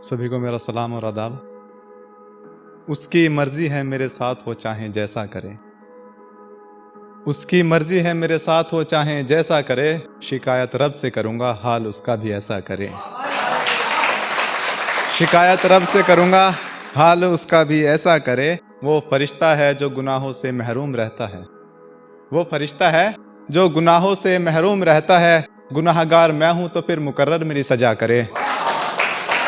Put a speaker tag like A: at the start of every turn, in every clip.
A: सभी को मेरा सलाम और आदाब। उसकी मर्जी है मेरे साथ हो चाहे जैसा करे, उसकी मर्जी है मेरे साथ हो चाहे जैसा करे, शिकायत रब से करूँगा हाल उसका भी ऐसा करे। शिकायत रब से करूँगा हाल उसका भी ऐसा करे। वो फरिश्ता है जो गुनाहों से महरूम रहता है, वो फरिश्ता है जो गुनाहों से महरूम रहता है। गुनाहगार मैं हूँ तो फिर मुकर्रर मेरी सजा करे,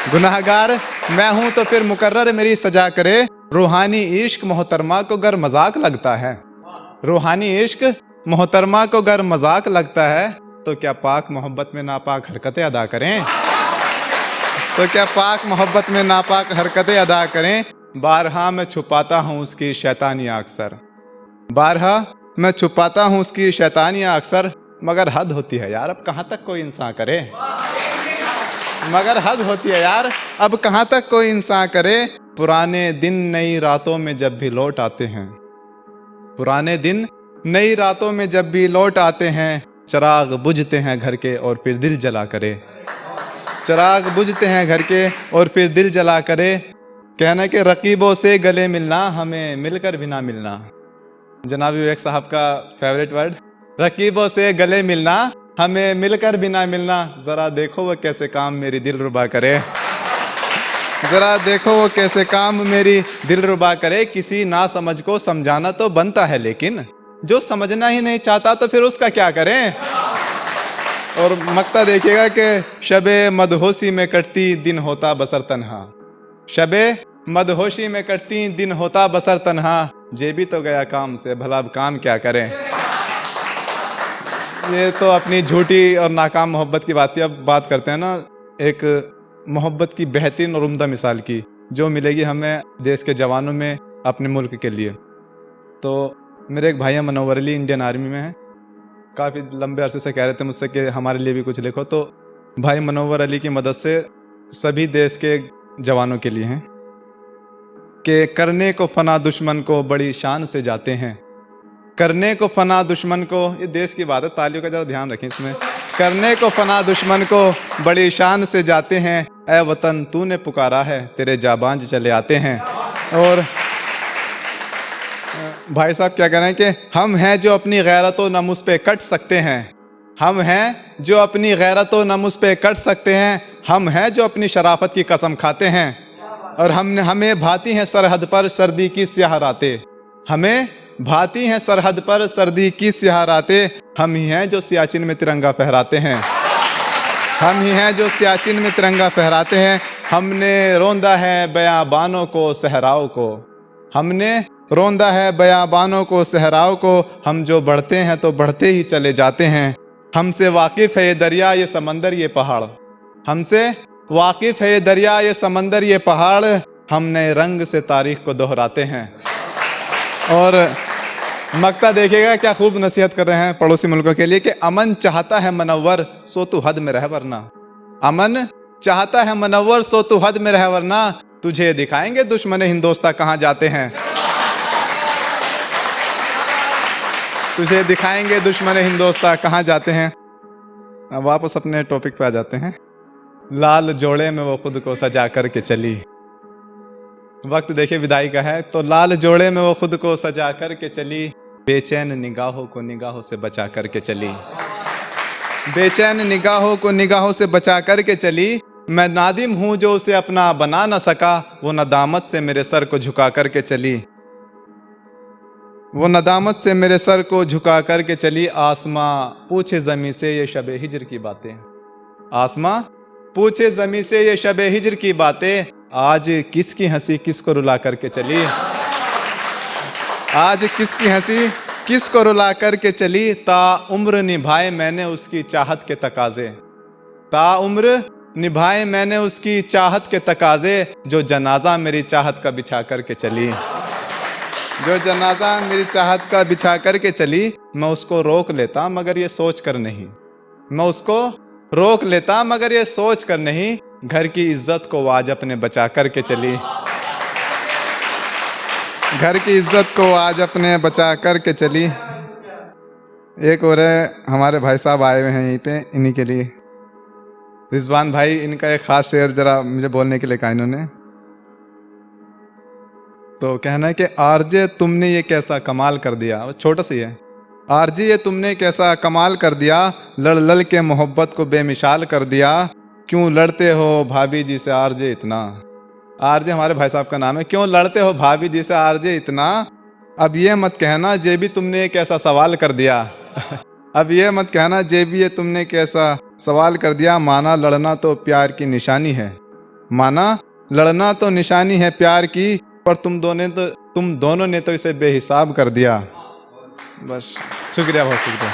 A: गुनाहगार मैं हूँ तो फिर मुकर्रर मेरी सजा करे। रूहानी इश्क मोहतरमा को गर मजाक लगता है, रूहानी इश्क मोहतरमा को गर मजाक लगता है, तो क्या पाक मोहब्बत में नापाक हरकतें अदा करें, तो क्या पाक मोहब्बत में नापाक हरकतें अदा करें। बारहा मैं छुपाता हूँ उसकी शैतानियाँ अक्सर, बारहा मैं छुपाता हूँ उसकी शैतानियाँ अक्सर, मगर हद होती है यार अब कहाँ तक कोई इंसान करे, मगर हद होती है यार अब कहाँ तक कोई इंसान करे। पुराने दिन नई रातों में जब भी लौट आते हैं, पुराने दिन नई रातों में जब भी लौट आते हैं, चिराग बुझते हैं घर के और फिर दिल जला करे, चिराग बुझते हैं घर के और फिर दिल जला करे। कहना कि रकीबों से गले मिलना हमें मिलकर भी ना मिलना, जनाब विवेक साहब का फेवरेट वर्ड, रकीबों से गले मिलना हमें मिलकर भी ना मिलना। जरा देखो वो कैसे काम मेरी दिल रुबा करे, जरा देखो वो कैसे काम मेरी दिल रुबा करे। किसी ना समझ को समझाना तो बनता है, लेकिन जो समझना ही नहीं चाहता तो फिर उसका क्या करें। और मक्ता देखिएगा कि शबे मदहोशी में कटती दिन होता बसर तन्हा, शबे मदहोशी में कटती दिन होता बसर तन्हा, जे भी तो गया काम से भला अब काम क्या करें। ये तो अपनी झूठी और नाकाम मोहब्बत की बात थी। अब बात करते हैं ना एक मोहब्बत की बेहतरीन और उम्दा मिसाल की, जो मिलेगी हमें देश के जवानों में अपने मुल्क के लिए। तो मेरे एक भाई हैं मनोवर अली, इंडियन आर्मी में हैं, काफ़ी लंबे अरसे से कह रहे थे मुझसे कि हमारे लिए भी कुछ लिखो। तो भाई मनोवर अली की मदद से सभी देश के जवानों के लिए हैं कि करने को फना दुश्मन को बड़ी शान से जाते हैं, करने को फना दुश्मन को, ये देश की बात है, तालियों का जरा ध्यान रखें इसमें। करने को फना दुश्मन को बड़ी शान से जाते हैं, ऐ वतन तूने पुकारा है तेरे जाबांज चले आते हैं। और भाई साहब क्या कह रहे हैं कि हम हैं जो अपनी गैरत व नमूस पे कट सकते हैं, हम हैं जो अपनी गैरत व नमूस पे कट सकते हैं, हम हैं जो अपनी शराफत की कसम खाते हैं। और हमें भाती हैं सरहद पर सर्दी की स्याह रातें, हमें भाती हैं सरहद पर सर्दी की स्याह रातें, हम ही हैं जो सियाचिन में तिरंगा फहराते हैं, हम ही हैं जो सियाचिन में तिरंगा फहराते हैं। हमने रोंदा है बयाबानों को सहराओं को, हमने रोंदा है बयाबानों को सहराओं को, हम जो बढ़ते हैं तो बढ़ते ही चले जाते हैं। हमसे वाकिफ़ है ये दरिया ये समंदर ये पहाड़, हमसे वाकिफ़ है ये दरिया ये समंदर ये पहाड़, हम नए रंग से तारीख को दोहराते हैं। और मक्ता देखिएगा क्या खूब नसीहत कर रहे हैं पड़ोसी मुल्कों के लिए कि अमन चाहता है मनव्वर सो तू हद में रह वरना, अमन चाहता है मनव्वर सो तू हद में रह वरना, तुझे दिखाएंगे दुश्मन हिंदोस्तां कहाँ जाते हैं, तुझे दिखाएंगे दुश्मन हिंदोस्तां कहाँ जाते हैं। अब वापस अपने टॉपिक पे आ जाते हैं। लाल जोड़े में वो खुद को सजा करके चली, वक्त देखिए विदाई का है, तो लाल जोड़े में वो खुद को सजा करके चली, बेचैन निगाहों को निगाहों से बचा करके चली, बेचैन निगाहों को निगाहों से बचा करके चली। मैं नादिम हूँ जो उसे अपना बना न सका, वो नदामत से मेरे सर को झुका करके चली, वो नदामत से मेरे सर को झुका करके चली। आसमां पूछे ज़मीं से ये शबे हिजर की बातें, आसमां पूछे ज़मीं से ये शबे हिजर की बातें, आज किसकी हंसी किसको रुला करके चली, आज किसकी हंसी किसको रुला करके चली। ता उम्र निभाए मैंने उसकी चाहत के तकाजे, ता उम्र निभाए मैंने उसकी चाहत के तकाजे, जो जनाजा मेरी चाहत का बिछा करके चली, जो जनाजा मेरी चाहत का बिछा करके चली। मैं उसको रोक लेता मगर ये सोच कर नहीं, मैं उसको रोक लेता मगर ये सोच कर नहीं, घर की इज्जत को आज अपने बचा करके चली, घर की इज्जत को आज अपने बचा करके चली। एक और है हमारे भाई साहब आए हुए हैं यहीं पे, इन्हीं के लिए रिजवान भाई, इनका एक खास शेर जरा मुझे बोलने के लिए कहा इन्होंने। तो कहना है कि आरजे तुमने ये कैसा कमाल कर दिया, वो छोटा सी है। आरजे ये तुमने कैसा कमाल कर दिया, लड़ लड़ के मोहब्बत को बेमिसाल कर दिया, क्यों लड़ते हो भाभी जी से आरजे इतना। आरजे हमारे भाई साहब का नाम है। क्यों लड़ते हो भाभी जी से आरजे इतना, अब ये मत कहना जे भी तुमने एक ऐसा सवाल कर दिया। अब ये मत कहना जे भी ये तुमने कैसा सवाल कर दिया, माना लड़ना तो प्यार की निशानी है, माना लड़ना तो निशानी है प्यार की, पर तुम दोनों ने तो इसे बेहिसाब कर दिया। बस शुक्रिया, बहुत शुक्रिया।